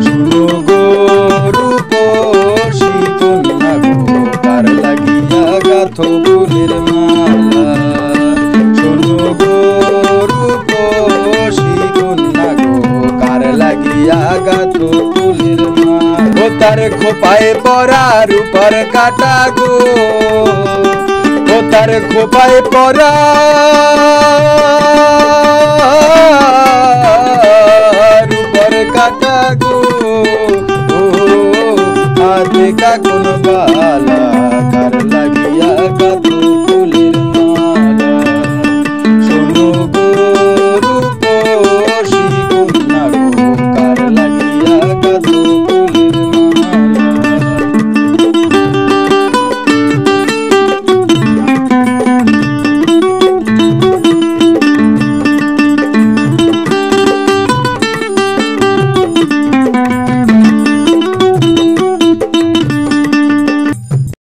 শুনো গো রূপসী কন্যা গো, কার লাগিয়া গাথো ফুলের মালা। শুনো গো রূপসী কন্যা গো, কার লাগিয়া গাথো ফুলের মালা। ও তার খোপায় পরা রূপার কাটা গো, ও তার খোপায় পরা রূপার কাটা গো, ও হাতে কাকুন বা